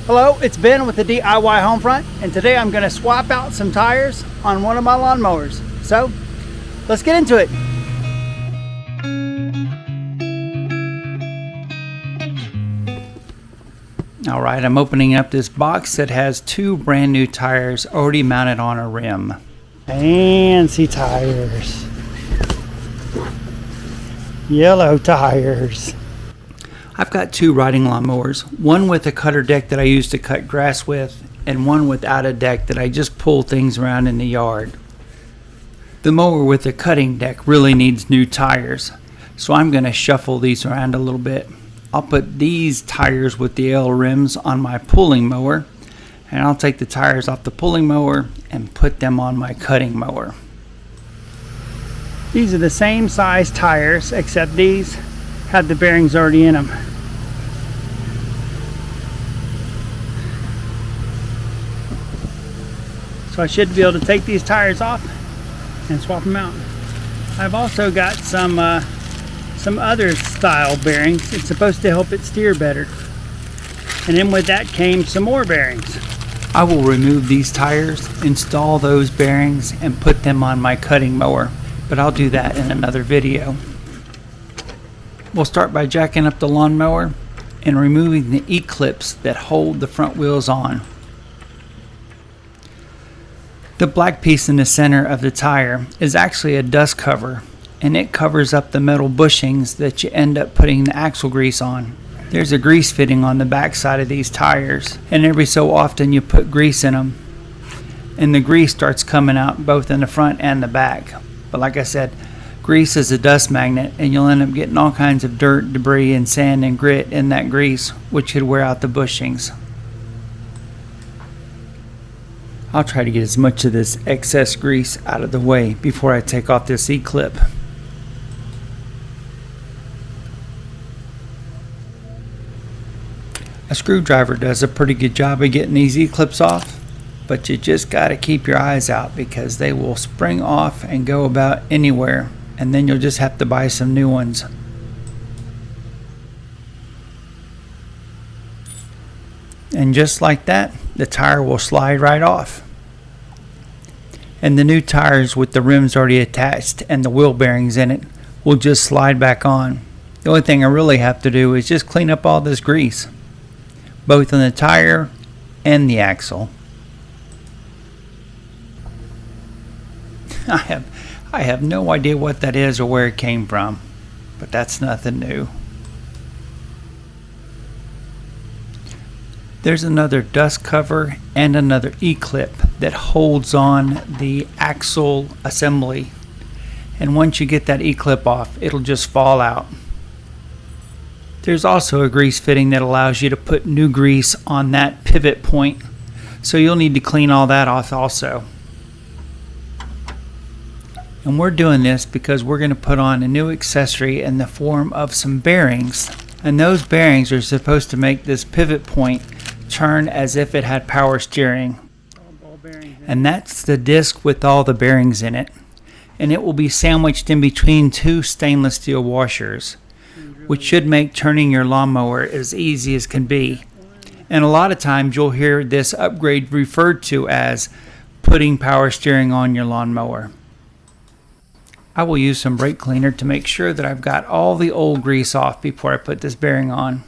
Hello, it's Ben with the DIY Homefront, and today I'm going to swap out some tires on one of my lawnmowers. So, let's get into it. Alright, I'm opening up this box that has two brand new tires already mounted on a rim. Fancy tires. Yellow tires. I've got two riding lawnmowers, one with a cutter deck that I use to cut grass with, and one without a deck that I just pull things around in the yard. The mower with the cutting deck really needs new tires, so I'm going to shuffle these around a little bit. I'll put these tires with the L rims on my pulling mower, and I'll take the tires off the pulling mower and put them on my cutting mower. These are the same size tires, except these have the bearings already in them. So I should be able to take these tires off and swap them out. I've also got some other style bearings. It's supposed to help it steer better. And then with that came some more bearings. I will remove these tires, install those bearings, and put them on my cutting mower, but I'll do that in another video. We'll start by jacking up the lawnmower and removing the E-clips that hold the front wheels on. The black piece in the center of the tire is actually a dust cover, and it covers up the metal bushings that you end up putting the axle grease on. There's a grease fitting on the back side of these tires, and every so often you put grease in them, and the grease starts coming out both in the front and the back. But like I said, grease is a dust magnet, and you'll end up getting all kinds of dirt, debris, and sand and grit in that grease, which could wear out the bushings. I'll try to get as much of this excess grease out of the way before I take off this E-clip. A screwdriver does a pretty good job of getting these E-clips off, but you just got to keep your eyes out because they will spring off and go about anywhere, and then you'll just have to buy some new ones. And just like that, the tire will slide right off. And the new tires with the rims already attached and the wheel bearings in it will just slide back on. The only thing I really have to do is just clean up all this grease, both on the tire and the axle. I have no idea what that is or where it came from, but that's nothing new. There's another dust cover and another E-clip that holds on the axle assembly, and once you get that E-clip off, it'll just fall out. There's also a grease fitting that allows you to put new grease on that pivot point, so you'll need to clean all that off also. And we're doing this because we're going to put on a new accessory in the form of some bearings, and those bearings are supposed to make this pivot point turn as if it had power steering. And that's the disc with all the bearings in it, and it will be sandwiched in between two stainless steel washers, which should make turning your lawnmower as easy as can be. And a lot of times you'll hear this upgrade referred to as putting power steering on your lawnmower. I will use some brake cleaner to make sure that I've got all the old grease off before I put this bearing on.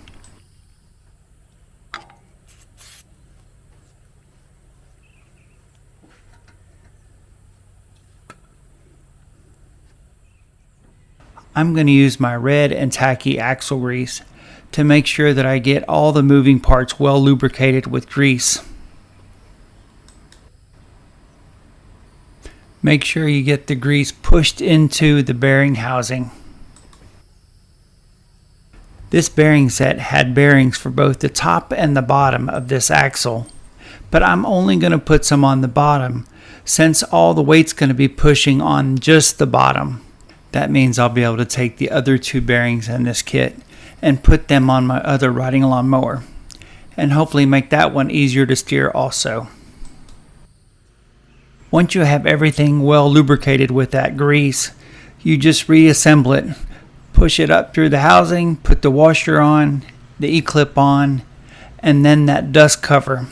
I'm going to use my red and tacky axle grease to make sure that I get all the moving parts well lubricated with grease. Make sure you get the grease pushed into the bearing housing. This bearing set had bearings for both the top and the bottom of this axle, but I'm only going to put some on the bottom since all the weight's going to be pushing on just the bottom. That means I'll be able to take the other two bearings in this kit and put them on my other riding lawnmower, and hopefully make that one easier to steer also. Once you have everything well lubricated with that grease, you just reassemble it, push it up through the housing, put the washer on, the E-clip on, and then that dust cover.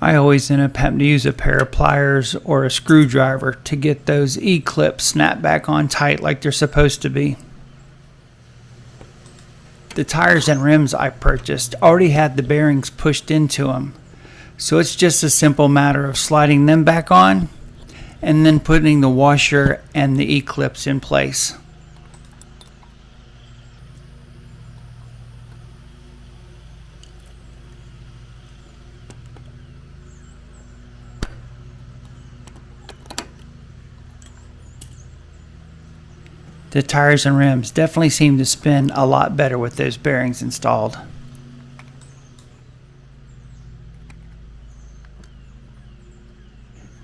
I always end up having to use a pair of pliers or a screwdriver to get those E-clips snapped back on tight like they're supposed to be. The tires and rims I purchased already had the bearings pushed into them, so it's just a simple matter of sliding them back on and then putting the washer and the E-clips in place. The tires and rims definitely seem to spin a lot better with those bearings installed.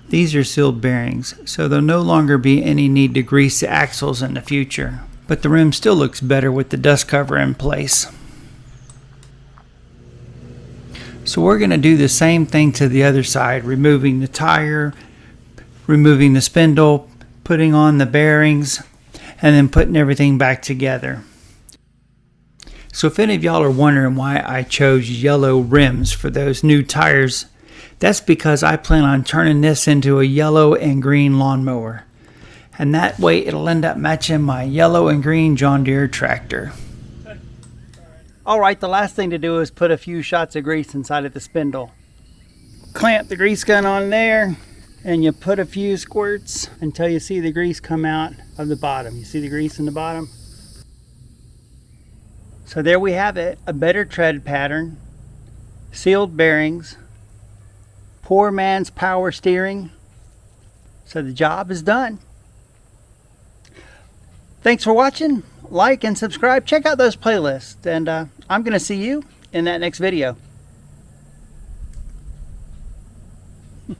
These are sealed bearings, so there'll no longer be any need to grease the axles in the future, but the rim still looks better with the dust cover in place. So we're going to do the same thing to the other side, removing the tire, removing the spindle, putting on the bearings, and then putting everything back together. So if any of y'all are wondering why I chose yellow rims for those new tires, that's because I plan on turning this into a yellow and green lawnmower. And that way it'll end up matching my yellow and green John Deere tractor. Alright, the last thing to do is put a few shots of grease inside of the spindle. Clamp the grease gun on there, and you put a few squirts until you see the grease come out of the bottom. You see the grease in the bottom? So there we have it, a better tread pattern, sealed bearings, poor man's power steering. So the job is done. Thanks for watching. Like and subscribe. Check out those playlists, and I'm going to see you in that next video.